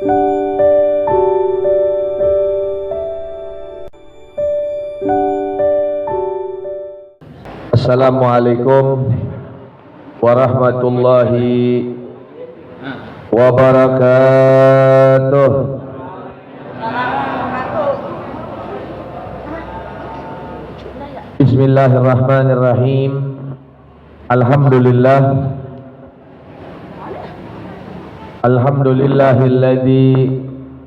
Assalamualaikum warahmatullahi wabarakatuh. Bismillahirrahmanirrahim. Alhamdulillahilladzi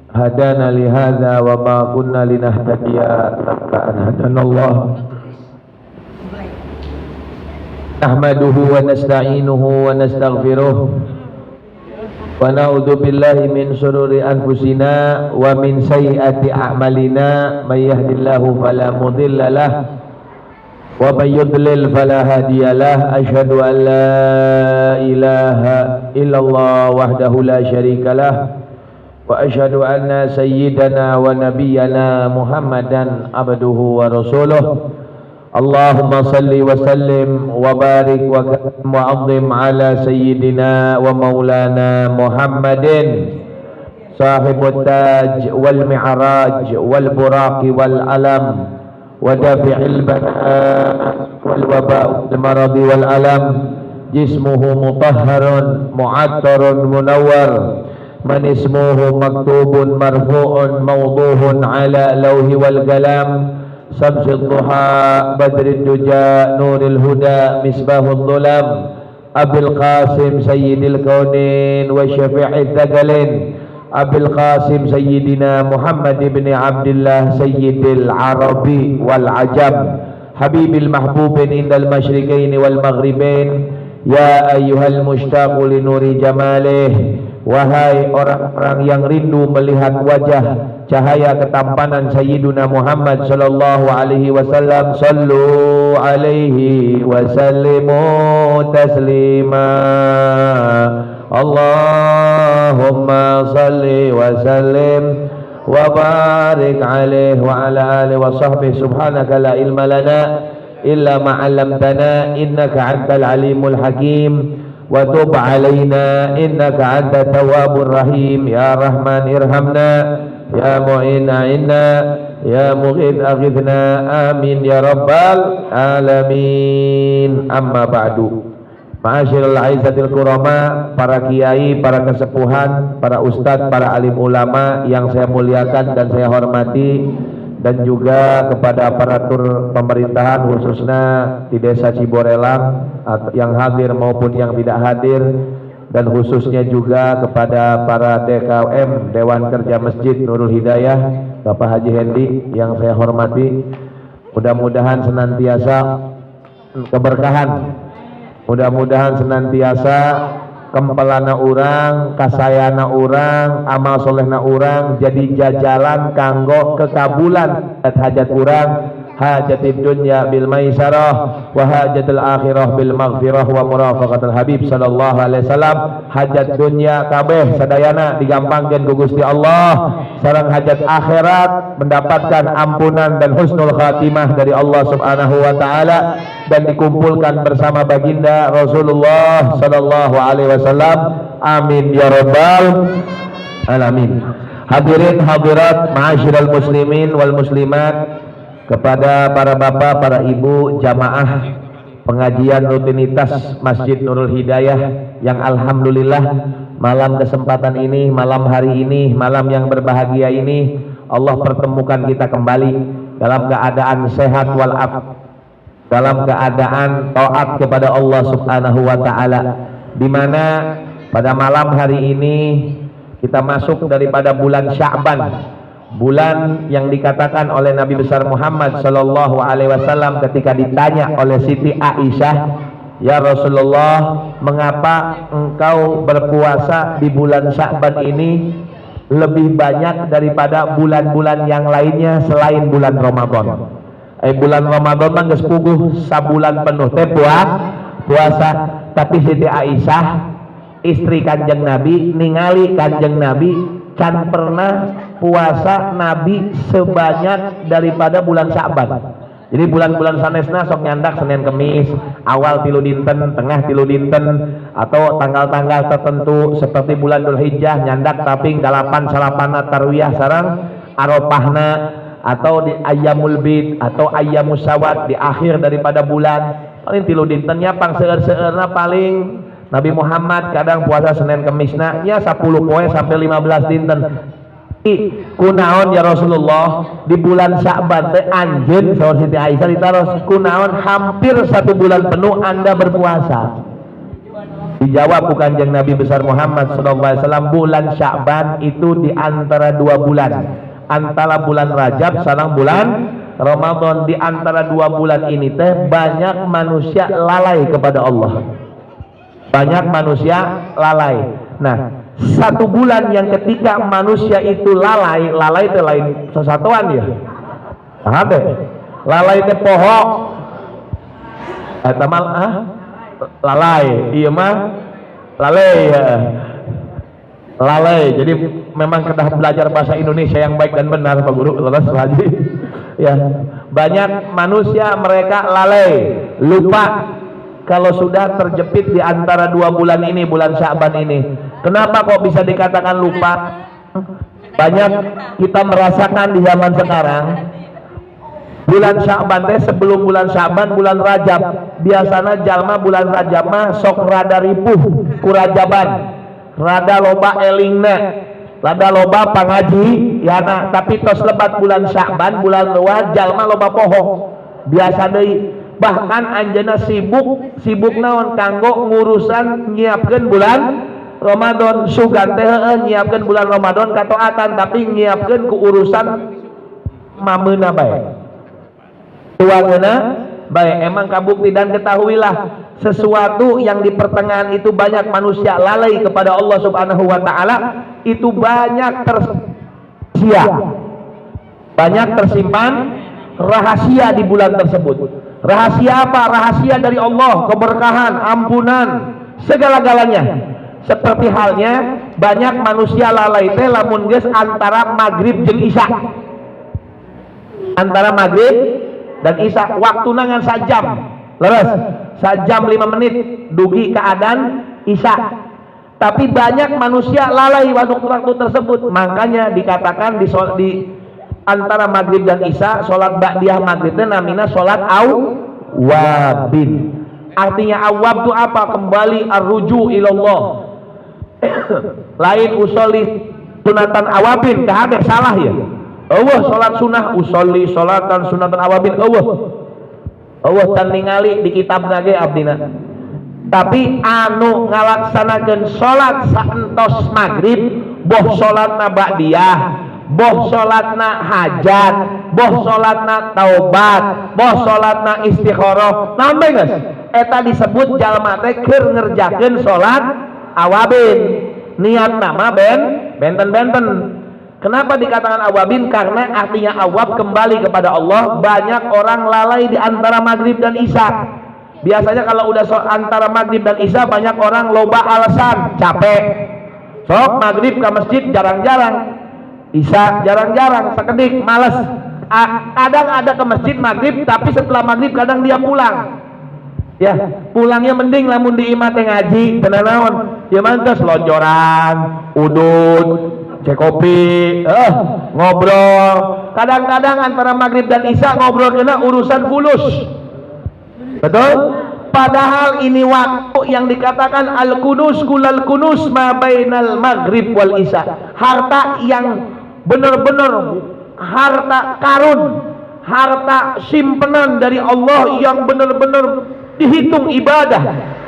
hadana li hadza wa ma kunna linahtadiya laula an hadanallah. Nahmaduhu wa nasta'inuhu wa nastaghfiruh wa na'udzu billahi min shururi anfusina wa min sayyiati a'malina may yahdihillahu fala mudilla lahu wa may yudlil fala hadiya lahu. Asyhadu an la ilaha illallah wahdahu la syarika lahu wa asyhadu anna sayyidana wa nabiyyana Muhammadan abduhu wa rasuluh. Allahumma salli wa sallim wa barik wa mu'azzim ala sayyidina wa maulana Muhammadin sahibut taj wal mi'raj wal buraqi wal alam wa dafi'il bala wal waba' wal maradi wal alam. Jismuhu mutahharun mu'attarun munawwar man ismuhu maktubun marfu'un mawduhun ala lawhi wal galam. Samsi duha badri duja nuril huda misbahul dhulam. Abil Qasim sayyidil kaunin wa syafi'id dagalin. Abil Qasim sayyidina Muhammad ibn Abdullah sayyidil arabi wal ajam. Habibil mahbubin indal masyriqain wal maghribain. Ya ayyuhal mushtaqu li nuri jamalih. Wahai orang-orang yang rindu melihat wajah cahaya ketampanan Sayyiduna Muhammad sallallahu alaihi wasallam, sallu alaihi wa sallimu taslima. Allahumma salli wa sallim wa barik alaihi wa ala alihi wa sahbihi. Subhanaka la ilma lana illa ma 'allamtana innaka antal alimul hakim. Wa tub alaina innaka antat tawwabur rahim. Ya Rahman irhamna, ya Mu'in a'inna, ya Mughith aghithna. Amin ya rabbal alamin. Amma ba'du. Ma'asyiral aizatil kurama, para kiai, para kesepuhan, para ustadz, para alim ulama yang saya muliakan dan saya hormati, dan juga kepada aparatur pemerintahan khususnya di Desa Ciborelang yang hadir maupun yang tidak hadir, dan khususnya juga kepada para DKM Dewan Kerja Masjid Nurul Hidayah, Bapak Haji Hendi yang saya hormati. Mudah-mudahan senantiasa keberkahan, mudah-mudahan senantiasa kempelana urang, kasayana urang, amal solehna urang jadi jajalan kanggo kekabulan hajat urang. Hajatid dunya bil maisarah wa hajatul akhirah bil maghfirah wa murafaqatul habib sallallahu alaihi wasallam. Hajat dunya kabeh sadayana digampangkeun ku Gusti Allah, sareng hajat akhirat mendapatkan ampunan dan husnul khatimah dari Allah subhanahu wa ta'ala, dan dikumpulkan bersama baginda Rasulullah sallallahu alaihi wasallam. Amin ya rabbal alamin. Hadirin hadirat ma'asyiral muslimin wal muslimat, kepada para bapak, para ibu jamaah pengajian rutinitas Masjid Nurul Hidayah yang alhamdulillah malam kesempatan ini, malam hari ini, malam yang berbahagia ini Allah pertemukan kita kembali dalam keadaan sehat walafiat, dalam keadaan taat kepada Allah subhanahu wa ta'ala, di mana pada malam hari ini kita masuk daripada bulan Sya'ban, bulan yang dikatakan oleh Nabi besar Muhammad sallallahu alaihi wasallam ketika ditanya oleh Siti Aisyah, ya Rasulullah, mengapa engkau berpuasa di bulan Sya'ban ini lebih banyak daripada bulan-bulan yang lainnya selain bulan Ramadan? Bulan Ramadan mah geus puguh sabulan penuh teh puasa, tapi Siti Aisyah istri Kanjeng Nabi ningali Kanjeng Nabi can pernah puasa Nabi sebanyak daripada bulan Sya'ban. Jadi bulan-bulan sanesna sok nyandak Senin Kemis, awal tilu dinten, tengah tilu dinten, atau tanggal-tanggal tertentu seperti bulan Dzulhijjah nyandak taping 8 salapana tarwiyah sareng Arafahna, atau di Ayyamul Bid atau Ayyamus Sawat di akhir daripada bulan. Paling 3 dintennya pang seueur-seueurna paling Nabi Muhammad kadang puasa Senin Kemisna nya 10 poe sampai 15 dinten. Kunaon ya Rasulullah di bulan Sya'ban teh anjeun saur Siti Aisyah ditaros kunaon hampir 1 bulan penuh Anda berpuasa. Dijawab ku Kanjeng Nabi besar Muhammad sallallahu alaihi wasallam, bulan Sya'ban itu di antara 2 bulan, antara bulan Rajab sareng bulan Ramadan. Di antara 2 bulan ini teh banyak manusia lalai kepada Allah, banyak manusia lalai. Nah, 1 bulan yang ketika manusia itu lalai itu lain sesatuan ya. Ada lalai teh poho eta mal lalai, iya mah lalai ya. Lalai. Jadi memang kedah belajar bahasa Indonesia yang baik dan benar Pak Guru leres lagi. Ya, banyak manusia mereka lalai, lupa kalau sudah terjepit di antara 2 bulan ini, bulan Sya'ban ini. Kenapa kok bisa dikatakan lupa? Banyak kita merasakan di zaman sekarang bulan Sya'ban teh sebelum bulan Sya'ban bulan Rajab. Biasanya jalma bulan Rajab mah sok rada ripuh kurajaban, rada loba elingna, rada loba pangaji ya nah, tapi tos lebat bulan Sya'ban bulan luar jalma loba poho biasa deui. Bahkan anjeunna sibuk naon kanggo ngurusan nyiapkeun bulan Ramadan. Sugan teh nyiapkeun bulan Ramadan kataatan, tapi nyiapkeun ku urusan mameuna bae, tuangeuna bae. Emang kabukti dan ketahuilah sesuatu yang di pertengahan itu banyak manusia lalai kepada Allah Subhanahu wa taala, itu banyak tersia, banyak tersimpan rahasia di bulan tersebut. Rahasia apa? Rahasia dari Allah, keberkahan, ampunan, segala-galanya. Seperti halnya banyak manusia lalai teh lamun geus antara maghrib jeung isya. Antara maghrib dan isya waktuna ngan sajam. Leres. Sajam 5 menit dugi ke adzan isya. Tapi banyak manusia lalai waktu tersebut. Makanya dikatakan di antara maghrib dan isya sholat ba'diyah maghrib itu namanya sholat awwabin. Artinya awwab itu apa? Kembali arruju ilallah. Lain usolli sunatan awabin kahade salah ya. Allah sholat sunnah usolli sholatan sunatan awabin Allah tan ningali di kitab nage abdina. Tapi anu ngalaksanakeun sholat saentos maghrib boh sholatna ba'diyah, boh sholatna hajat, boh sholatna taubat, boh sholatna istikharah, nambah guys eta disebut jalma teh keur ngerjakeun sholat awabin. Niat nama benten. Kenapa dikatakan awabin? Karena artinya awab kembali kepada Allah. Banyak orang lalai di antara maghrib dan isya. Biasanya kalau udah antara maghrib dan isya banyak orang loba alasan, capek. Sok maghrib ke masjid jarang-jarang, isya jarang-jarang, sekedik males. Kadang ada ke masjid maghrib, tapi setelah maghrib kadang dia pulang. Ya, pulangnya mending lamun di imah teh ngaji, tenanawan. Ya mantes lonjoran, udut, cek kopi, ngobrol. Kadang-kadang antara maghrib dan isya ngobrol kena urusan fulus. Betul? Padahal ini waktu yang dikatakan al-kunus kulal kunus ma bainal maghrib wal isya. Harta yang benar-benar harta karun, harta simpenan dari Allah yang benar-benar dihitung ibadah,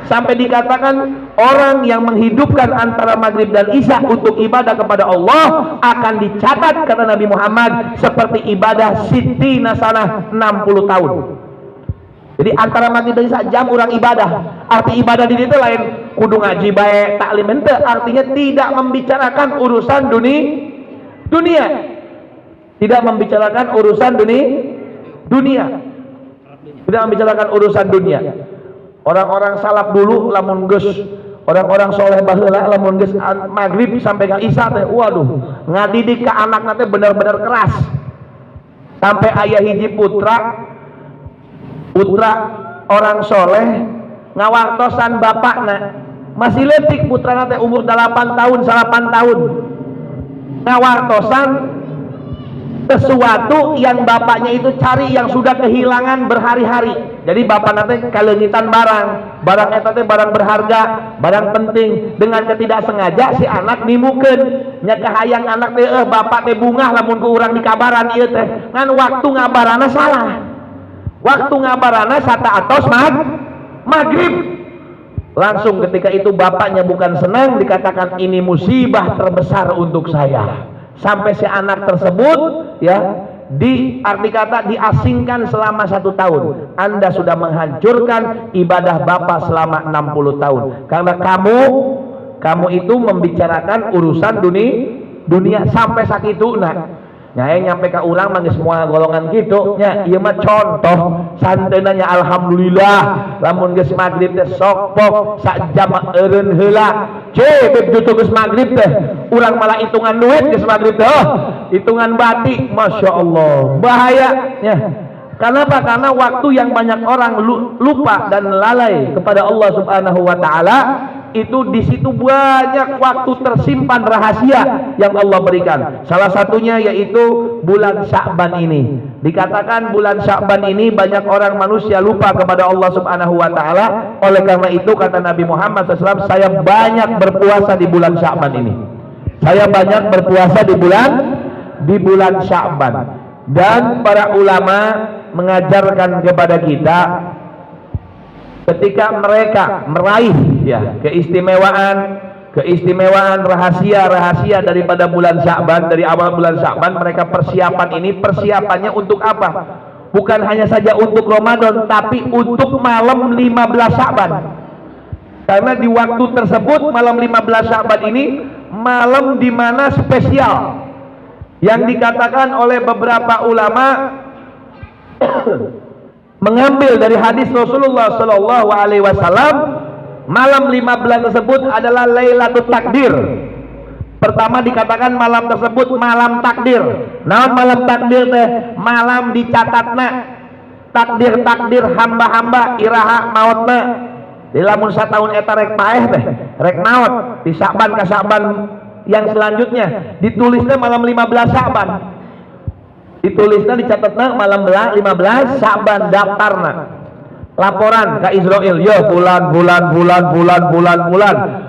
sampai dikatakan orang yang menghidupkan antara maghrib dan isya untuk ibadah kepada Allah akan dicatat kata Nabi Muhammad seperti ibadah sittina sanah 60 tahun. Jadi antara maghrib dan isya jam orang ibadah. Arti ibadah di situ lain kudu ngaji bae, taklim ente, artinya tidak membicarakan urusan dunia. Tidak membicarakan urusan dunia. Tidak membicarakan urusan dunia. Orang-orang salaf dulu lamun geus orang-orang soleh baheula lamun geus maghrib sampai ke isya teh waduh ngadidik ke anakna teh benar-benar keras. Sampai ayah hiji putra orang soleh ngawartosan bapakna masih leutik putrana teh umur 8 tahun 8 tahun ngawartosan sesuatu yang bapaknya itu cari yang sudah kehilangan berhari-hari. Jadi bapak nanti kalengitan barang eta teh barang berharga, barang penting, dengan ketidaksengaja si anak nimukeun nya kahayang anak teh bapak teh bungah lamun ku urang dikabaran ieu teh ngan waktu ngabarana salah. Waktu ngabarana sata atos maghrib. Langsung ketika itu bapaknya bukan senang, dikatakan ini musibah terbesar untuk saya. Sampai si anak tersebut ya arti kata diasingkan selama 1 tahun. Anda sudah menghancurkan ibadah Bapak selama 60 tahun karena kamu itu membicarakan urusan dunia sampai sakituna. Nyai nyampe ke urang mah semua golongan gitu nya ieu mah contoh santeuna nya alhamdulillah lamun geus magrib teh sok pok sak jam eureun heula beb jutu geus magrib teh urang malah hitungan duit geus magrib teh hitungan batik masyaallah bahaya nya. Kenapa? Karena waktu yang banyak orang lupa dan lalai kepada Allah Subhanahu wa taala, itu di situ banyak waktu tersimpan rahasia yang Allah berikan. Salah satunya yaitu bulan Sya'ban ini. Dikatakan bulan Sya'ban ini banyak orang manusia lupa kepada Allah Subhanahu wa taala. Oleh karena itu kata Nabi Muhammad SAW, saya banyak berpuasa di bulan Sya'ban ini. Saya banyak berpuasa di bulan Sya'ban. Dan para ulama mengajarkan kepada kita ketika mereka meraih ya keistimewaan rahasia daripada bulan Sya'ban, dari awal bulan Sya'ban mereka persiapannya untuk apa? Bukan hanya saja untuk Ramadan, tapi untuk malam 15 Sya'ban. Karena di waktu tersebut malam 15 Sya'ban ini malam di mana spesial, yang dikatakan oleh beberapa ulama mengambil dari hadis Rasulullah Shallallahu Alaihi Wasallam, malam 15 tersebut adalah Lailatul Takdir. Pertama dikatakan malam tersebut malam takdir. Naon malam takdir teh? Malam dicatatna takdir hamba-hamba iraha mautna. Di lamun sataun eta rek paeh teh, rek maut di Sya'ban ka Sya'ban yang selanjutnya ditulisnya malam 15 Sya'ban, ditulisnya dicatatnya malam 15 Sya'ban, daftarna laporan ke Israel ya bulan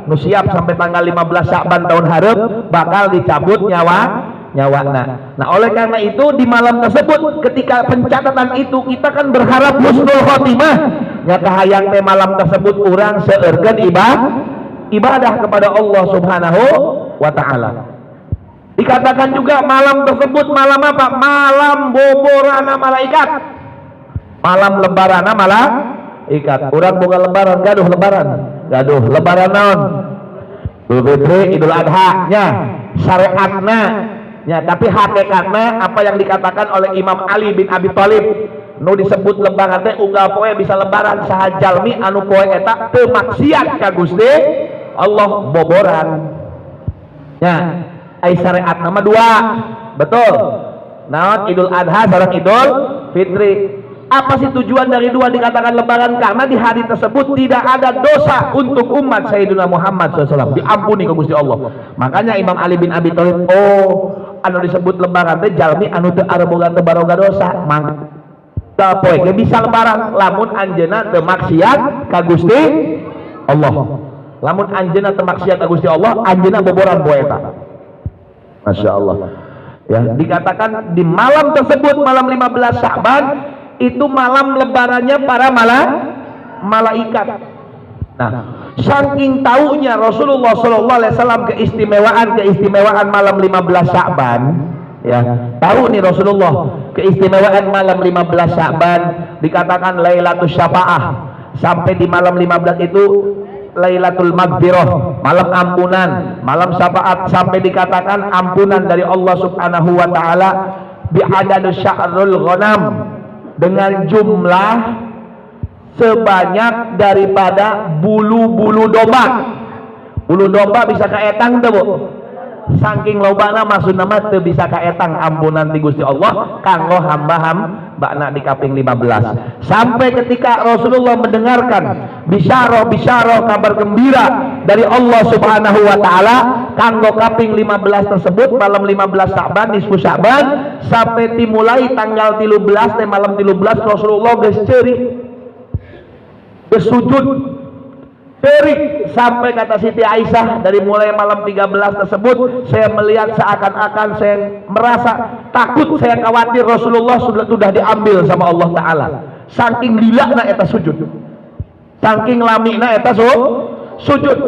nu siap sampai tanggal 15 Sya'ban tahun hareup bakal dicabut nyawana. Nah oleh karena itu di malam tersebut ketika pencatatan itu kita kan berharap husnul khotimah nya kahayang teh malam tersebut urang seueurkeun ibadah kepada Allah Subhanahu wa ta'ala. Dikatakan juga malam tersebut malam apa? Malam boborana malaikat, malam lebarana malaikat. Urang boga lebaran, gaduh lebaran naon? Idul Fitri, Idul Adha nya syariatna nya, tapi hakikatna apa yang dikatakan oleh Imam Ali bin Abi Thalib nu disebut lebaran teh unggal poe bisa lebaran saha jalmi anu poe eta teu maksiat ka Gusti Allah boboran. Ya, ai syariat nama 2. Betul. Naon Idul Adha sareng Idul Fitri. Apa sih tujuan dari 2 dikatakan lebaran? Karena di hari tersebut tidak ada dosa untuk umat Sayyidina Muhammad SAW, diampuni ke Gusti Allah. Makanya Imam Ali bin Abi Thalib, anu disebut lebaran teh jalmi anu teu areboga teu baroga dosa. Mangga poe ge bisa lebaran lamun anjeunna teu maksiat ka Gusti Allah. Lamun anjeunna teu maksiat ka Gusti Allah, anjeunna boboran poe eta. Masyaallah. Ya, dikatakan di malam tersebut malam 15 Sya'ban itu malam lebarannya para malaikat. Nah, saking taunya Rasulullah sallallahu alaihi wasallam keistimewaan malam 15 Sya'ban, ya. Tahu nih Rasulullah keistimewaan malam 15 Sya'ban, dikatakan Lailatul Syafa'ah. Sampai di malam 15 itu Lailatul Maghfirah, malam ampunan, malam syafaat, sampai dikatakan ampunan dari Allah Subhanahu wa taala bi'adadu sya'rul ghanam, dengan jumlah sebanyak daripada bulu-bulu domba. Bulu domba bisa kaetang teu, Bu? Saking lobana maksudna mah teu bisa kaetang ampunan ti Gusti Allah kanggo bakna di kaping 15. Sampai ketika Rasulullah mendengarkan bisyarah kabar gembira dari Allah Subhanahu wa taala kanggo kaping 15 tersebut malam 15 Sa'ban nisfu Sa'ban sampai dimulai tanggal 13 malam 13 Rasulullah geus ceurik geus sujud terik sampai kata Siti Aisyah dari mulai malam 13 tersebut saya melihat seakan-akan saya merasa takut, saya khawatir Rasulullah sudah diambil sama Allah Ta'ala. Saking lilahna eta sujud, saking lamina eta sujud,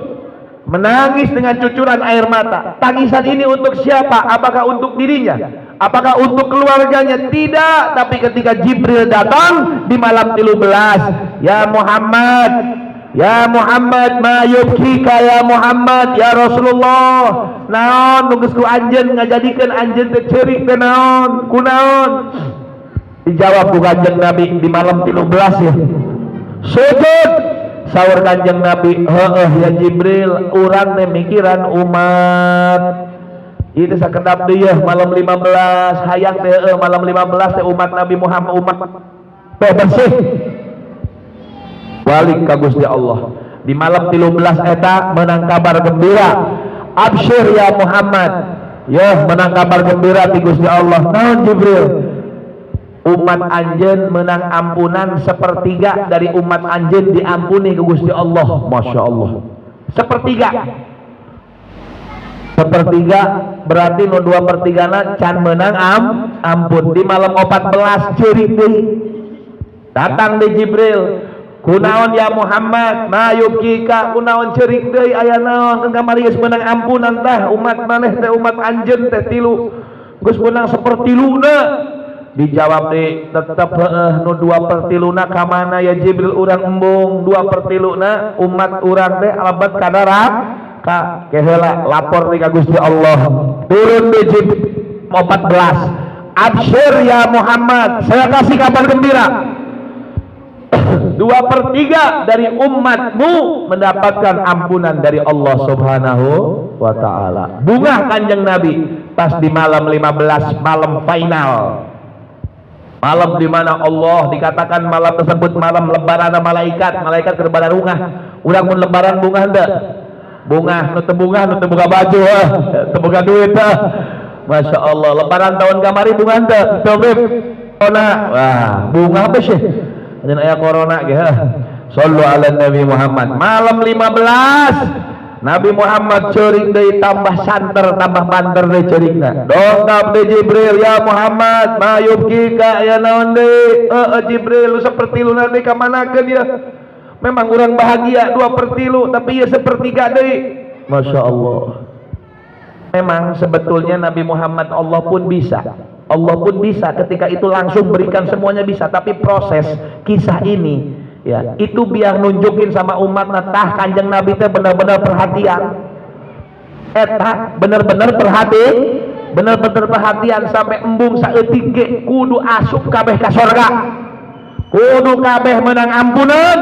menangis dengan cucuran air mata. Tangisan ini untuk siapa? Apakah untuk dirinya? Apakah untuk keluarganya? Tidak. Tapi ketika Jibril datang di malam 13, ya Muhammad ma yubkika ya Muhammad, ya Rasulullah naon nu geus ku anjeun ngajadikeun anjeun teh ceurik teh naon kunaon? Dijawab ku Kanjeng Nabi di malam 13 ya sujud. Saur Kanjeng Nabi, heueuh ya Jibril, urang teh mikiran umat itu sakedap deui malam 15 hayang teh malam 15 teh umat Nabi Muhammad umat teh bersih balik ka Gusti Allah. Di malam 13 eta menang kabar gembira, absyir ya Muhammad, ya menang kabar gembira di Gusti Allah. Naon Jibril? Umat anjeun menang ampunan sepertiga dari umat anjeun diampuni ke Gusti Allah. Masya Allah, sepertiga berarti nu 2/3 can menang ampun. Di malam 14 ceurik deui datang di Jibril, kunaon ya Muhammad ma yubkika, kunaon ceurik deui aya naon engka mari geus meunang ampunan tah umat maneh teh umat anjeun teh 3 geus meunang 1/3. Dijawab deui tetep heueuh nu 2/3 ka mana ya Jibril? Urang embung 2/3 umat urang teh alabat kadarak ka keheula lapor di ka Gusti Allah. Turun di Jibril 14, absyir ya Muhammad, saya kasih kabar gembira 2/3 dari umatmu mendapatkan ampunan dari Allah Subhanahu wa ta'ala. Bunga Kanjeng Nabi pas di malam 15, malam final, malam di mana Allah dikatakan malam tersebut malam lebaran malaikat kerbara rungah. Urang mun lebaran bunga henteu? Bunga nu teu boga baju teu boga duit Masya Allah. Lebaran tahun kamari bunga henteu? Teu corona. Wah, bunga apa sih? Dan ayat corona ge. Sallu ala Nabi Muhammad. Malam 15 Nabi Muhammad ceurik deui tambah santer tambah banter deui ceurikna. Dongkap deui Jibril, ya Muhammad ma yubkika ya naon deui? Jibril lu 1/3 deui ka manakeun ieu? Memang urang bahagia 2/3 tapi ieu 1/3 deui. Masya Allah. Memang sebetulnya Nabi Muhammad Allah pun bisa ketika itu langsung berikan semuanya bisa, tapi proses kisah ini ya itu biar nunjukin sama umat tah Kanjeng Nabi teh benar-benar perhatian benar-benar perhatian sampai embung saeutik ge kudu asup kabeh ka surga, kudu kabeh menang ampunan.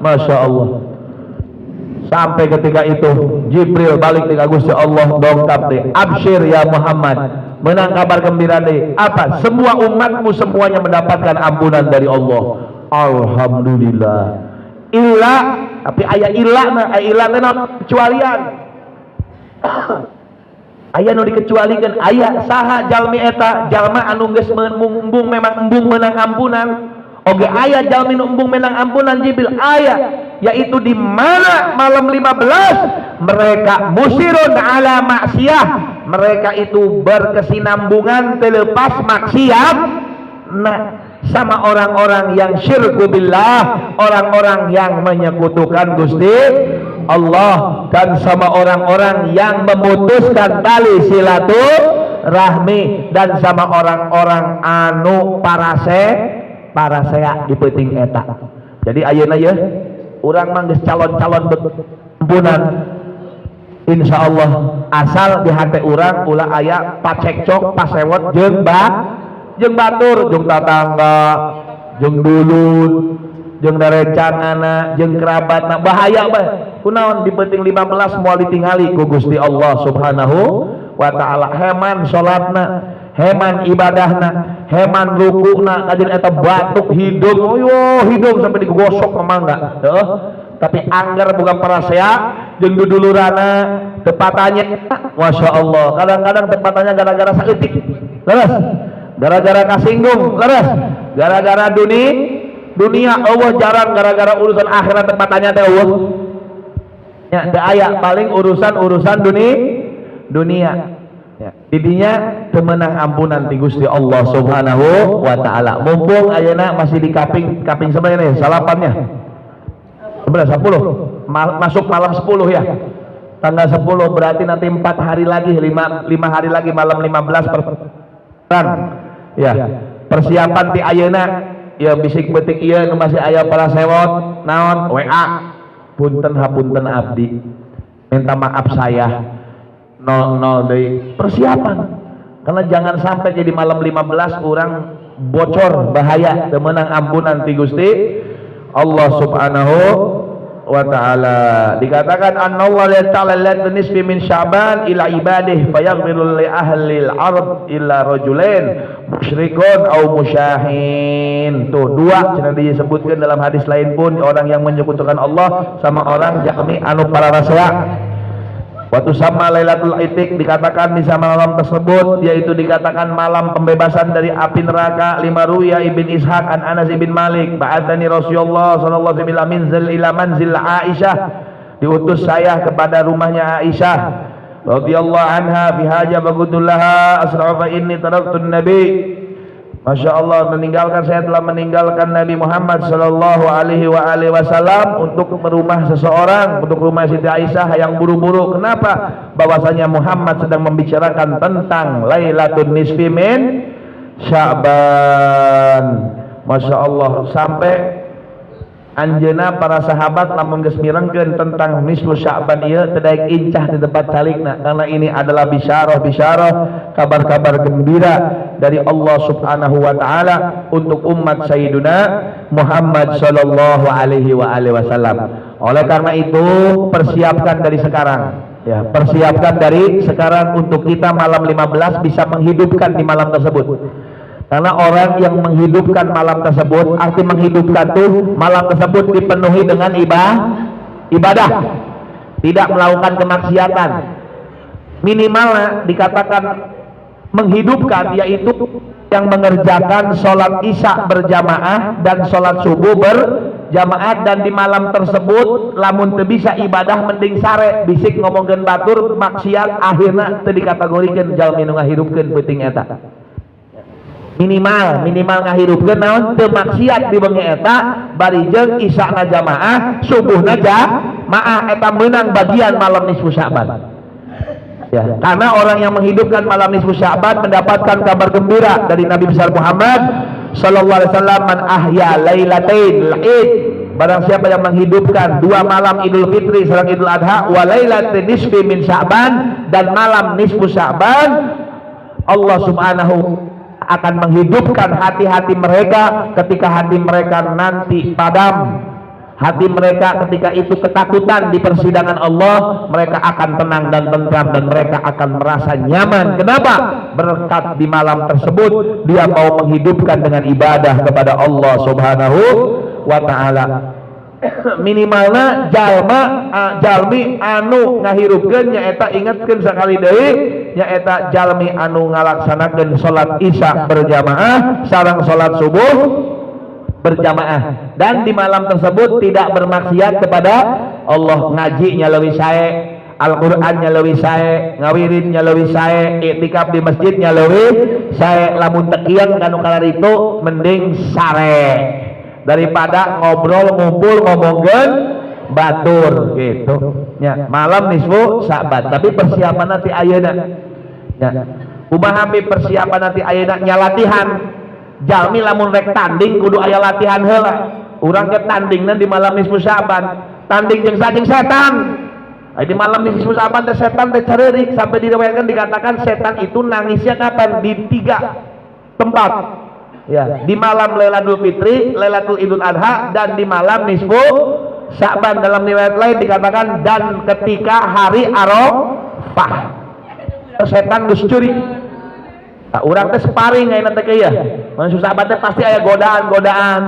Masya Allah. Sampai ketika itu Jibril balik di Gusti Allah dongkap deh, absyir ya Muhammad, menang kabar gembira deh. Apa? Semua umatmu semuanya mendapatkan ampunan dari Allah. Alhamdulillah. Illa, tapi ayat illa kecualian. Aya nu dikecualikan, aya saha jalmi eta jalma anu geus embung memang embung menang ampunan. Oke, aya jalmi nu embung menang ampunan Jibril aya, yaitu di mana malam 15 mereka musirun ala maksiyah, mereka itu berkesinambungan terlepas maksiat sama orang-orang yang syirku billah, orang-orang yang menyekutukan Gusti Allah, dan sama orang-orang yang memutuskan tali silaturahmi, dan sama orang-orang anu parasea di peuting eta. Jadi ayeuna ye urang mah geus calon-calon ampunan insyaallah, asal di hate urang ulah aya pacekcok pasewot jeung batur jeung tatangga jeung dulun jeung darecanana jeung kerabatna bahaya bae. Kunaon di peuting 15 moal ditingali ku Gusti Allah Subhanahu wa taala. Heman salatna, heman ibadahna, heman rukuna, kajian eta batuk hidung, hidung sampai digosok memangga. Tapi anggar bukan parasea jeung dudulurana tepatannya, masya Allah. Kadang-kadang tepatannya gara-gara saeutik, leres, gara-gara kasinggung, leres, gara-gara dunia Allah jarang, gara-gara urusan akhirat tepatannya teh Allah. Ya, teu aya paling urusan dunia. Ya, didinya temenang ampunan ti Gusti Allah Subhanahu wa taala. Mumpung ayeuna masih di kaping sebenarnya salapannya. 10 masuk malam 10 ya. Tanggal 10 berarti nanti 4 hari lagi, 5 hari lagi malam 15 ya. Persiapan ti ayeuna ya bisik beutik ieu nu masih aya para sewot naon WA. Punten hapunten abdi. Minta maaf saya. 00 deui persiapan, karena jangan sampai jadi malam 15 orang bocor bahaya, temenang ampunan ti Gusti Allah Subhanahu wa taala. Dikatakan annallaha ta'ala la nisfi min sya'ban ila ibadihi fayaghfiru li ahli al-ard illa rajulain musyrikun aw musyahin. Tuh dua cenah disebutkan dalam hadis lain pun, orang yang menyekutukan Allah sama orang jahmi anu pararasea. Waktu sama Lailatul Itiq dikatakan di sama malam tersebut, yaitu dikatakan malam pembebasan dari api neraka. Lima ruya ibn Ishaq an Anas ibn Malik ba'athani Rasulullah sallallahu alaihi wasallam minzil ila manzil Aisyah, diutus saya kepada rumahnya Aisyah radhiyallahu anha fi haja bagutullaha asra fa inni taraktun nabi. Masya Allah, saya telah meninggalkan Nabi Muhammad sallallahu alaihi wasallam untuk merumah seseorang, untuk rumah Siti Aisyah yang buru-buru. Kenapa? Bahwasanya Muhammad sedang membicarakan tentang Lailatul Nisfi min Sya'ban. Masya Allah, sampai anjeuna para sahabat lamun geus mirengkeun tentang nisfu Sya'ban ieu teu daek incah di tempat calikna, karena ini adalah bisyarah kabar-kabar gembira dari Allah Subhanahu wa taala untuk umat Sayyiduna Muhammad sallallahu alaihi wasallam. Oleh karena itu persiapkan dari sekarang ya, persiapkan dari sekarang untuk kita malam 15 bisa menghidupkan di malam tersebut. Karena orang yang menghidupkan malam tersebut, arti menghidupkan tuh malam tersebut dipenuhi dengan ibadah, tidak melakukan kemaksiatan. Minimalnya dikatakan menghidupkan yaitu yang mengerjakan sholat isya berjamaah dan sholat subuh berjamaah, dan di malam tersebut lamun teu bisa ibadah mending sare bisik ngomongkeun batur maksiat, akhirna teu dikategorikeun jalmi nu ngahidupkeun peuting eta. minimal ngahirupkeun naon teu maksiat di bengi eta, bari jeung isya jamaah subuhna jamaah, eta meunang bagian malam nisfu Sya'ban. Ya, karena orang yang menghidupkan malam nisfu Sya'ban mendapatkan kabar gembira dari Nabi besar Muhammad sallallahu alaihi wasallam, man ahya lailatain id, barang siapa yang menghidupkan dua malam Idul Fitri sareng Idul Adha, wa lailatin nisfi min Sya'ban, dan malam nisfu Sya'ban, Allah Subhanahu akan menghidupkan hati-hati mereka ketika hati mereka nanti padam, hati mereka ketika itu ketakutan di persidangan Allah, mereka akan tenang dan tentram dan mereka akan merasa nyaman. Kenapa? Berkat di malam tersebut dia mau menghidupkan dengan ibadah kepada Allah Subhanahu wa ta'ala. Minimalna jalmi anu ngahirupkeun nyaeta ingetkeun sakali deui nyaeta jalmi anu ngalaksanakeun salat isya berjamaah sareng salat subuh berjamaah, dan di malam tersebut tidak bermaksiat kepada Allah, ngaji nya leuwih sae, Al-Qur'an nya leuwih sae, ngawirid nya leuwih sae, iktikaf di masjid nya leuwih sae, lamun teu kieu kanu kalaritu mending sare daripada ngobrol ngumpul ngomongkeun batur gitu nya. Malam nisfu Sya'ban, tapi persiapan nanti ayeuna nya kumaha persiapan nanti ayeuna nya latihan. Jalmi lamun rek tanding kudu aya latihan heula. Urang ke tandingna di malam nisfu Sya'ban, tanding jeung setan. Di malam nisfu Sya'ban teh setan teh careurik, sampai diriwayatkan dikatakan setan itu nangisnya kapan? Di 3 tempat. Ya, di malam Lailatul Fitri, Lailatul Idul Adha, dan di malam nisfu Sya'ban. Dalam riwayat lain dikatakan dan ketika hari Arafah. Setan geus curi. tak urang teh sparring aya teh kieu mun susah teh pasti aya godaan-godaan,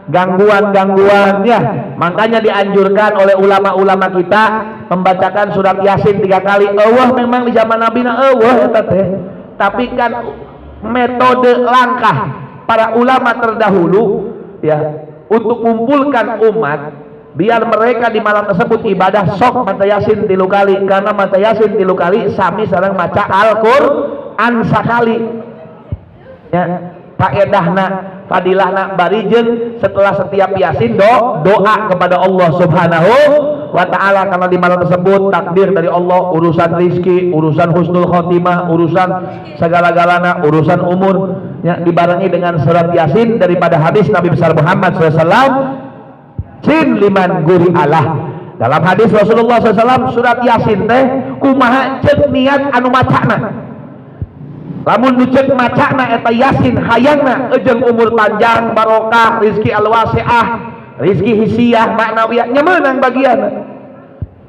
gangguan-gangguan ya. Makanya dianjurkan oleh ulama-ulama kita membacakan surat Yasin 3 kali. Eueuh memang di zaman Nabi na eueuh eta teh. Tapi kan metode langkah para ulama terdahulu ya untuk mengumpulkan umat biar mereka di malam tersebut ibadah sok maca Yasin 3 kali, karena maca Yasin 3 kali sami sareng maca Al-Qur'an sakali ya. Faedahna fadilahna barijeun setelah setiap Yasin doa kepada Allah Subhanahu wa ta'ala, karena di malam tersebut takdir dari Allah, urusan rizki, urusan husnul khotimah, urusan segala-galana, urusan umur ya, dibarengi dengan surat Yasin daripada hadis Nabi besar Muhammad SAW, sin liman guri Allah. Dalam hadis Rasulullah SAW, surat Yasin teh kumaha ceuk niat anu macana. Lamun nucek macana eta Yasin hayangna ejeng umur panjang, barokah, rizki al-wasi'ah, rizki hisiyah, maknawiyah nyemenang bagian.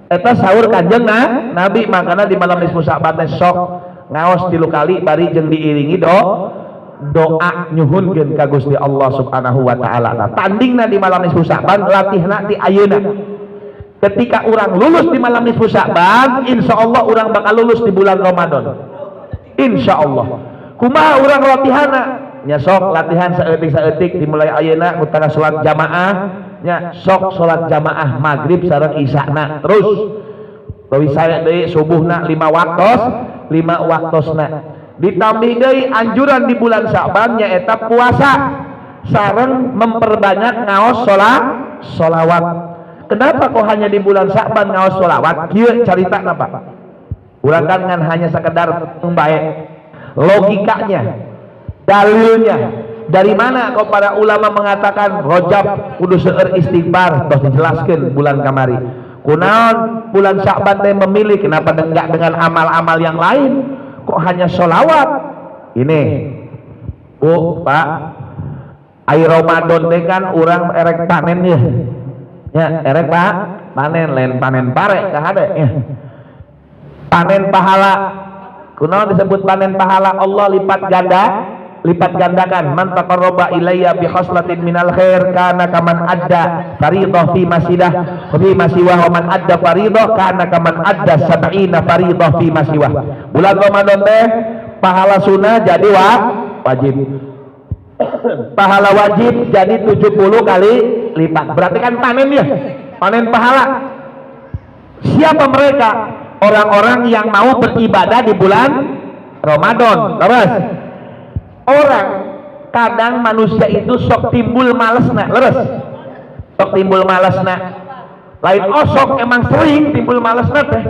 Eta sahur Kanjeng Nabi, makana di malam nisfu Sa'ban teh sok ngaos 3 kali bari jeung diiringi doa nyuhunkeun ka Gusti Allah Subhanahu wa taala. Nah, tandingna di malam nisfu Sa'ban, latihna di ayeuna. Ketika orang lulus di malam nisfu Sa'ban, insyaallah orang bakal lulus di bulan Ramadan. Insyaallah. Kumaha urang latihana? Nya sok latihan saeutik-saeutik dimulai ayeuna utara salat jamaah, nya sok salat jamaah maghrib sareng isya-na. Terus leuwih sae deui subuhna 5 waktosna. Ditambih deui anjuran di bulan Sa'ban nyaeta puasa sareng memperbanyak ngaos sholawat. Kenapa kok hanya di bulan Sa'ban ngaos sholawat? Kieu carita napa? Urang kan ngan hanya sekedar membaik logikanya, dalilnya dari mana kok para ulama mengatakan Rajab kudu seueur istighfar, terus dijelaskan bulan kamari kunaon bulan Sa'ban teh memilih, kenapa enggak dengan amal-amal yang lain, kok hanya sholawat. Ini Bu Pak, air Ramadan teh kan urang erek panen ya erek Pak panen, lain panen pare kahade ya. Panen pahala, kunaon disebut panen pahala? Allah lipat gandakan. Man taqarraba ilayya bi khaslatin minal khair kana kaman adda fariidhah fi masidah fi masiwah, wa man adda fariidhah kana kaman adda 70 fariidhah fi masiwah. Bulan Ramadan teh pahala sunnah jadi wajib. Pahala wajib jadi 70 kali lipat. Berarti kan panen ya, panen pahala. Siapa mereka? Orang-orang yang mau beribadah di bulan Ramadan. Leres. Orang kadang manusia itu sok timbul malesna, leres. Sok timbul malesna. Lain sok emang sering timbul malesna teh.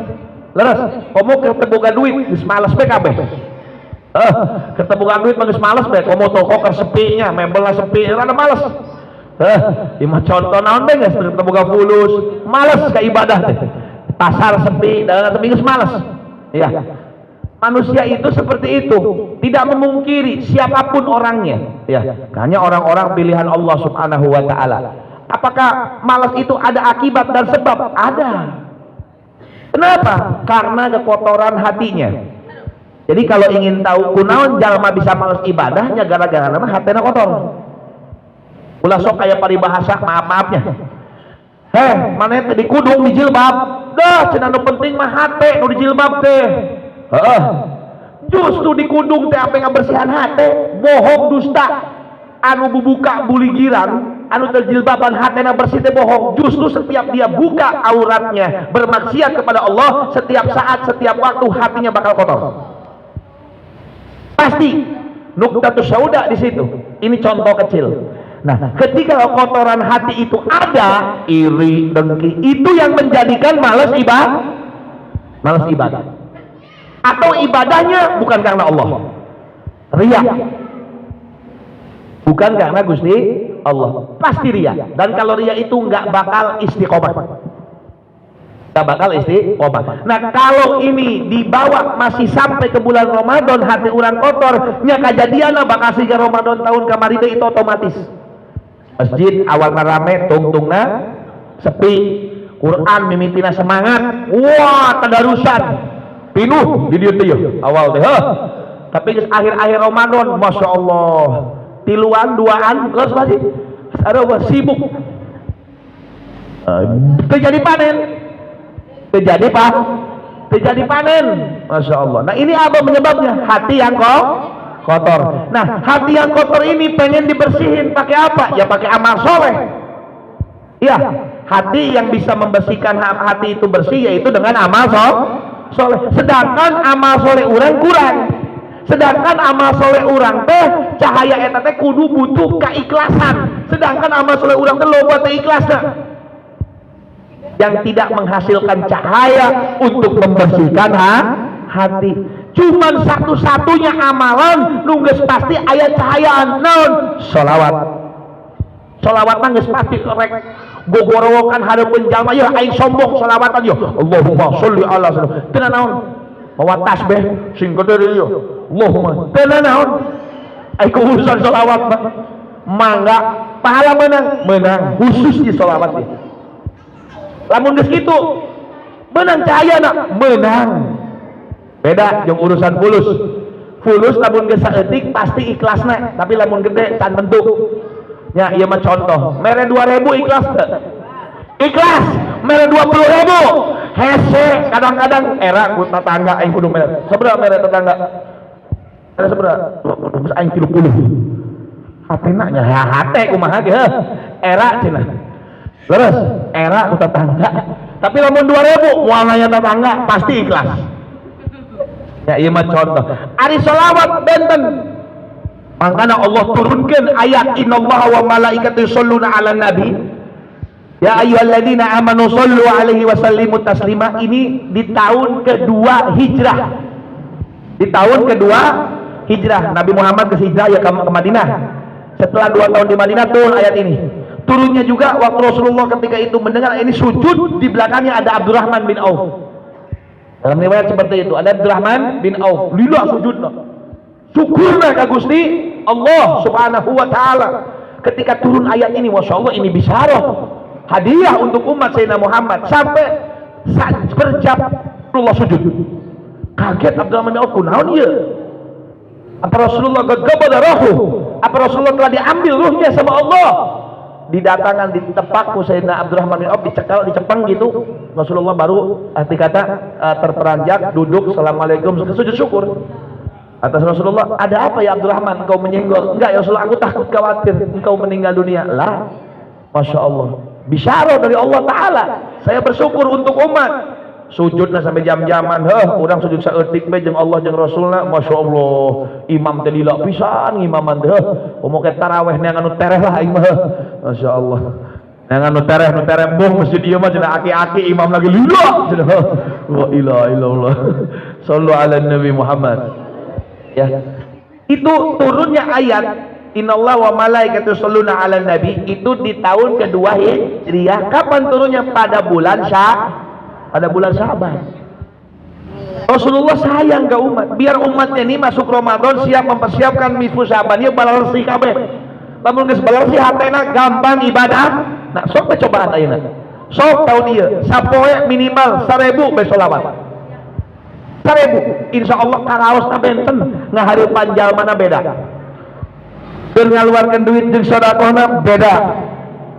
Leres. Komo ketebukan duit geus males bae kabeh. Ketebukan duit geus males bae. Komo toko keur sepinya, mebelna sepi, rada males. Imah contoh naon bae geus ketebukan fulus, males ka ibadah teh. Pasar sepi, dalam seminggu malas ya. Manusia itu seperti itu, tidak memungkiri siapapun orangnya ya. Hanya orang-orang pilihan Allah Subhanahu wa ta'ala. Apakah malas itu ada akibat dan sebab? Ada. Kenapa? Karena kekotoran hatinya. Jadi kalau ingin tahu kunaon jalma bisa malas ibadahnya, gara-gara nama hatena kotor. Ulah sok kayak paribahasa maaf-maafnya. Mana teh dikudung di jilbab. Dah cenah nu penting mah hate nu di jilbab teh. Justru dikudung teh ape ngabersihan hate, bohong dusta. Anu bubuka buligiran, anu terjilbaban hatena bersih teh bohong. Justru setiap dia buka auratnya bermaksiat kepada Allah, setiap saat, setiap waktu hatinya bakal kotor. Pasti nuktatus sauda di situ. Ini contoh kecil. Nah, ketika kotoran hati itu ada, iri, dengki, itu yang menjadikan malas ibadah. Atau ibadahnya bukan karena Allah, riya, bukan karena Gusti Allah, pasti riya. Dan kalau riya itu nggak bakal istiqomah, nggak bakal istiqomah. Nah, kalau ini dibawa masih sampai ke bulan Ramadan, hati orang kotor, nya kejadian bakal siga Ramadan tahun kemarin itu otomatis. Masjid awalnya rame, tungtungna sepi, Quran mimitina semangat, wah tadarusan pinuh di dieu teh awal teh Tapi akhir-akhir Ramadan, masya Allah, tiluan, duaan, terus masih ada sibuk. Terjadi panen, terjadi panen, masya Allah. Nah ini apa menyebabnya? Hati yang kotor. Nah hati yang kotor ini pengen dibersihin pakai apa? Ya pakai amal soleh. Ya, hati yang bisa membersihkan hati itu bersih yaitu dengan amal soleh. Sedangkan amal soleh orang kurang. Sedangkan amal soleh orang teh cahaya eta teh kudu butuh keikhlasan. Sedangkan amal soleh orang teh loba teh ikhlasna. Yang tidak menghasilkan cahaya untuk membersihkan hati. Cuman satu-satunya amalan nungges pasti aya cahayaan naon? Sholawat. Sholawat mah geus pasti rek gogorowokan hareupeun jalma yeuh aing sombong sholawatan yeuh Allahumma sholli ala sayyidina teu naon mawa tasbih sing gede deui yeuh Allahumma teu naon ai urusan sholawat mah mangga pahala menang khusus di sholawat ieu lamun geus kitu menang cahayana menang beda jeung urusan fulus lamun geus saeutik pasti ikhlasna tapi lamun gede can tentu. Ya, iya mah contoh. Mere 2.000 ikhlas gak? Ikhlas. Mere 20.000 hese. Kadang-kadang era ku tetangga aing kudu mere. Sabaraha mere tetangga? Ada sabaraha? Terus aing 30. Hatena nya hate kumaha ge heuh. Era cenah. Terus era ku tetangga. Tapi lamun 2.000 moal nanya tetangga pasti ikhlas. Ya, iya mah contoh. Ari sholawat benten. Makanya Allah turunkan ayat innallaha wa malaikatahu yusholluna 'alan nabi ya ayyuhalladzina amanu shollu 'alaihi wa sallimu taslima. Ini di tahun kedua hijrah. Di tahun kedua hijrah Nabi Muhammad ke hijrah ya ke Madinah. Setelah 2 tahun di Madinah turun ayat ini. Turunnya juga waktu Rasulullah ketika itu mendengar ini sujud, di belakangnya ada Abdurrahman bin Auf. Dalam riwayat seperti itu, ada Abdurrahman bin Auf. Lila sujudna. Syukurna ka Gusti Allah subhanahu wa ta'ala ketika turun ayat ini. Masya Allah, ini bisyarah hadiah untuk umat Sayyidina Muhammad. Sampai berjam Rasulullah sujud, kaget Abdurrahman bin Auf, kunaon ieu? Apa Rasulullah gagabada rohu? Apa Rasulullah telah diambil ruhnya sama Allah? Didatangan, ditepak ku Sayyidina Abdurrahman bin Auf, dicekal, dicepeng gitu. Rasulullah baru arti kata terperanjak, duduk, assalamualaikum, sujud syukur. Atas Rasulullah, ada apa ya Abdurrahman engkau menyenggol? Enggak ya Rasulullah, aku takut khawatir engkau meninggal dunia. Lah, Masya Allah, bisyarah dari Allah Ta'ala. Saya bersyukur untuk umat. Sujudnya sampai jam-jaman, orang sujud saeutik be jeung Allah jeung Rasulna. Masya Allah, imam teh lila pisan imaman teh. Komo ke tarawih neangan nu tereh lah imam. Masya Allah. Neangan nu tereh bong masjid ieu mah cenah aki-aki imam lagi lila cenah. La ilaha illallah. Shallu ala Nabi Muhammad. Ya, itu turunnya ayat innallaha wa malaikatahu yusholluna 'alan nabi itu di tahun kedua hijriah. Kapan turunnya? Pada bulan Sya'ban. Rasulullah sayang ke umat, biar umatnya ini masuk Ramadan siap mempersiapkan nisfu Sya'ban ieu balarsi kabeh. Lamun geus balarsi hatena gampang ibadah. Nah, sok cobaan ayeuna. Sok tahun ieu sapoe minimal 1000 bae sholawat. 1000 insya Allah karaosna benten ngahareupan jalmana beda keur ngaluarkeun duit jeung sedekahna beda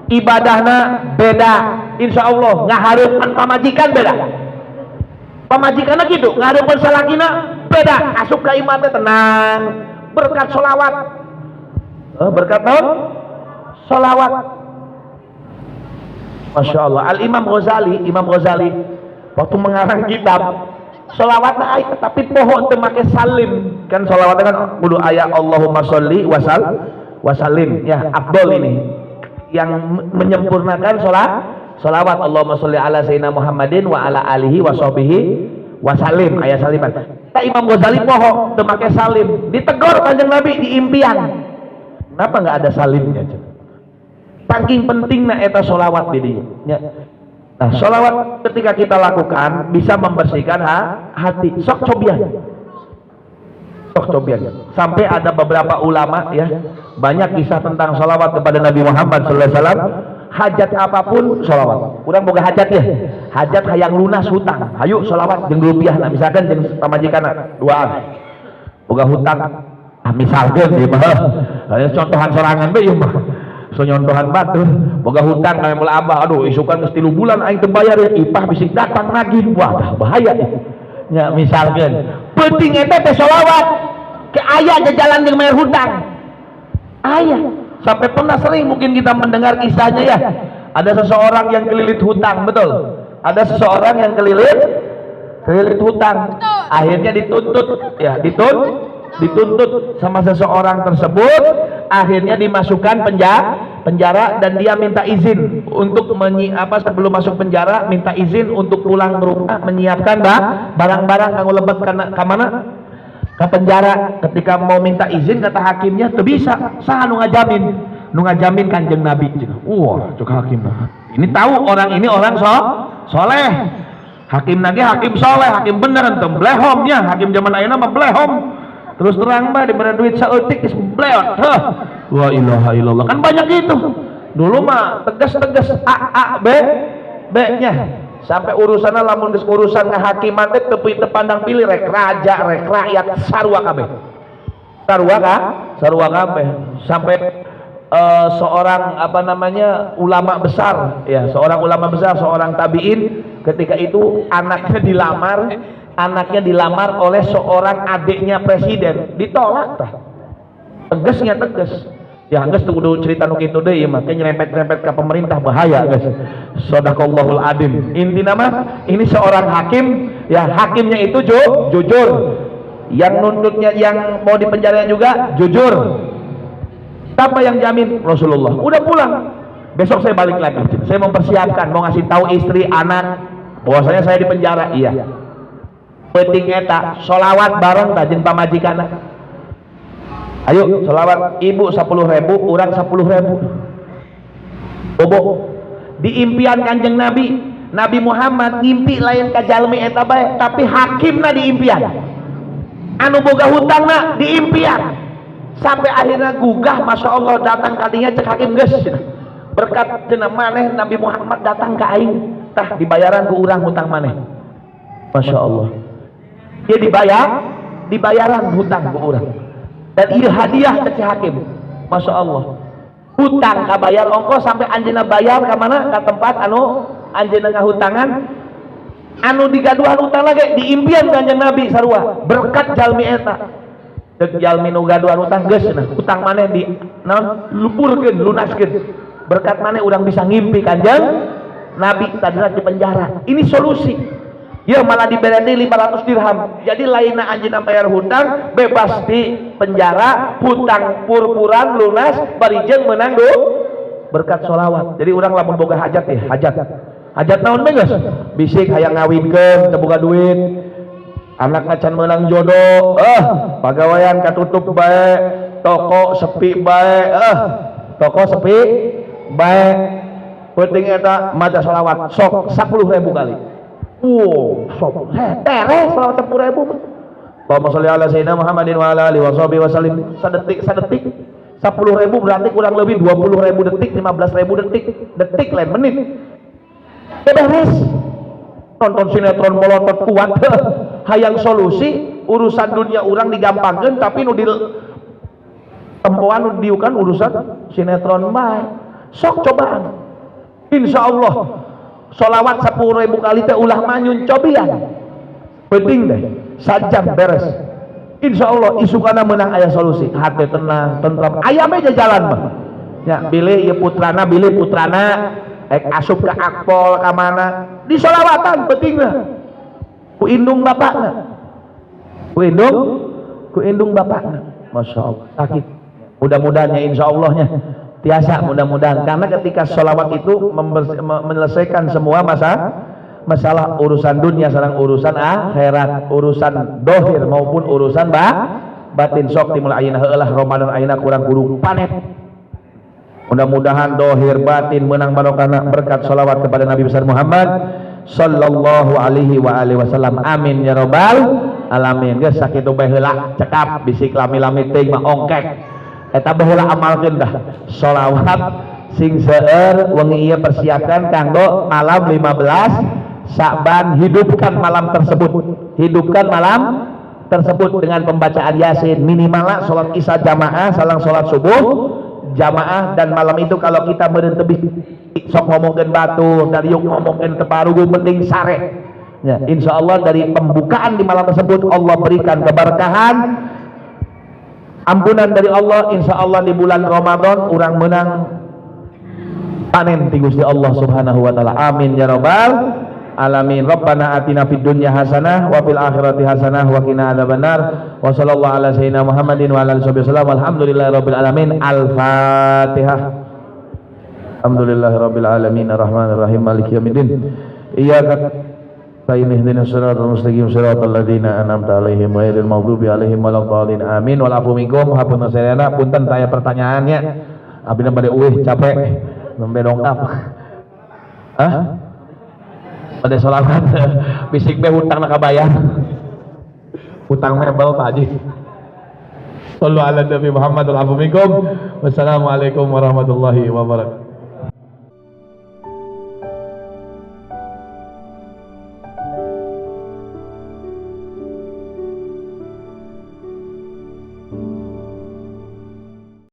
ibadahna beda insya Allah ngahareupan pamajikan beda pamajikanna gitu ngahareupan salakina beda asup ka imam teh tenang berkat sholawat berkat naon sholawat. Masya Allah. Imam Ghazali waktu mengarang kitab sholawat ayat tapi pohon teu make salim kan sholawat kan kudu aya Allahumma sholli wasallim ya afdol ini yang menyempurnakan sholawat Allahumma sholli ala sayyidina Muhammadin wa ala alihi wa sahbihi wasallim aya saliman. Ta Imam Ghazali poho teu make salim ditegor Kanjeng Nabi di impian kenapa enggak ada salimnya saking pentingna eta sholawat di dieu nya. Nah, sholawat ketika kita lakukan bisa membersihkan hati. Sok cobian. Sampai ada beberapa ulama ya, banyak kisah tentang sholawat kepada Nabi Muhammad SAW. Hajat apapun sholawat. Kurang boga hajat ya. Hajat hayang lunas hutang. Hayu sholawat jeung rupiah. Nah, misalkan jeung pamajikan duaan. boga hutang misalkan ieu mah contohan sorangan bae ieu mah so nyontohan batur boga hutang ka mula abah aduh isukan geus 3 bulan aing teu bayar ya ipah bisik datang nagih wah bahaya nya misalkan penting eta teh sholawat ke aya jalan jeung mayar hutang aya sampai pernah sering mungkin kita mendengar kisahnya ya ada seseorang yang kelilit hutang betul ada seseorang yang kelilit hutang akhirnya dituntut ya dituntut sama seseorang tersebut akhirnya dimasukkan penjara dan dia minta izin untuk sebelum masuk penjara minta izin untuk pulang ke rumah menyiapkan barang-barang kanggo lebet ka mana ke penjara. Ketika mau minta izin kata hakimnya teu bisa saha nu ngajamin Kanjeng Nabi wah cek hakim ini tahu orang ini orang soleh hakim nage hakim soleh hakim bener ente blehomnya hakim zaman ayeuna mah blehom terus terang mah diberi duit saeutik geus bleot wa ilaha illallah kan banyak gitu dulu mah tegas A B nya sampai urusanna lamun geus urusan ngahakiman teh teu pandang pilih rek raja rek rakyat sarua kabeh sampai seorang ulama besar ya seorang tabiin ketika itu anaknya dilamar oleh seorang adiknya presiden ditolak tah tegas ya geus teu kudu cerita nu kitu deui mah teh nyerempet-nyerempet ke pemerintah bahaya guys sadaqallahul adim intina mah ini seorang hakim ya hakimnya itu jujur yang nuntutnya yang mau dipenjara juga jujur siapa yang jamin Rasulullah udah pulang besok saya balik lagi saya mempersiapkan mau ngasih tahu istri anak bahwasanya saya di penjara iya penting eta sholawat bareng tah jeung pamajikanna ayo sholawat ibu 10.000 urang 10.000 bobo di impian Kanjeng Nabi Muhammad ngimpi lain ka jalmi eta bae tapi hakimna di impian anu boga hutangna di impian sampai akhirnya gugah Masya Allah datang kadinya cek hakim geus berkat cenah maneh Nabi Muhammad datang ke aing tah dibayaran ku urang hutang maneh Masya Allah dia dibayaran hutang ku urang dan ieu hadiah ke hakim Masya Allah hutang kabayar ongkos sampai anjeunna bayar ka mana ka tempat anu anjeunna ngahutangan anu digaduhan hutang lagi di impian Kanjeng Nabi sarua berkat jalmi eta jalmi nu gaduhan hutang geus hutang maneh di lupurkeun lunaskeun berkat maneh urang bisa ngimpi Kanjeng Nabi tadina di penjara ini solusi ya malah diberi 500 dirham jadi lainna anjeunna bayar hutang bebas di penjara hutang purpuran lunas barijeun meunang berkat sholawat jadi urang lamun boga hajat ya hajat naon geus bisik hayang ngawinkeun teu boga duit anak can menang jodoh pagawean katutup bae toko sepi bae penting eta maca sholawat sok 10.000 kali sok teres sholawat 10.000 Allahumma sholli ala sayyidina Muhammadin wa ala alihi washabihi wasallim sadetik 10.000 berarti kurang lebih 20.000 detik 15.000 detik lain menit beres nonton sinetron molotot kuat hayang solusi urusan dunia orang digampangkan tapi nu di tempoan nu diukan urusan sinetron bae sok cobaan insyaallah sholawat 10.000 kali teh ulah manyun cobian penting deh sajam beres insyaallah isukana menang aya solusi hati tenang tentram aya meja jalan mah ya bilih ieu putrana asup ke akpol ke mana di sholawatan pentingnya ku indung bapakna Masya Allah sakit mudah-mudahan ya insya Allahnya tiasa mudah-mudahan karena ketika sholawat itu menyelesaikan semua masalah urusan dunia sareng urusan akhirat urusan dohir maupun urusan batin sok timul ayeuna heulah Ramadan ayeuna kurang guru panet mudah-mudahan dohir batin menang barokahna berkat sholawat kepada Nabi besar Muhammad sallallahu alaihi wa alihi wasallam amin ya rabbal alamin geus sakitu bae heula cekap bisik lami-lami teuing mah ongkek eta bae heula amalkeun dah sholawat sing seueur wengi ieu persiapkan kanggo malam 15 Sa'ban hidupkan malam tersebut tersebut dengan pembacaan Yasin, minimal sholat isya jamaah, salang sholat subuh jamaah. Dan malam itu kalau kita berentebih sok ngomongin batu dari yuk ngomongin teparugu mending sare ya, insya Allah dari pembukaan di malam tersebut Allah berikan keberkahan, ampunan dari Allah. Insya Allah di bulan Ramadan orang menang panen ti Gusti Allah subhanahu wa ta'ala. Amin ya rabbal alamin. Rabbana atina fid dunya hasanah wa fil akhirati hasanah wa qina adzabannar. Wa sallallahu ala sayyidina Muhammadin wa ala alihi wasallam. Alhamdulillahirabbil alamin. Al-Fatihah. Alhamdulillahirabbil alamin arrahmanir rahim maliki yaumiddin. Iyyaka nasta'in ihdinas siratal mustaqim siratal ladzina an'amta 'alaihim ghairil maghdubi 'alaihim waladdallin. Amin. Wal afu minkum. Hapunten sadayana punten taya pertanyaannya. Abina bade eueuh capek nembe dongkap. Hah? Pada sholawat bisik be hutang nak bayar. Hutang mebel Pak Haji. Sallu ala Nabi Muhammad wal afu minkum. Wassalamualaikum warahmatullahi wabarakatuh.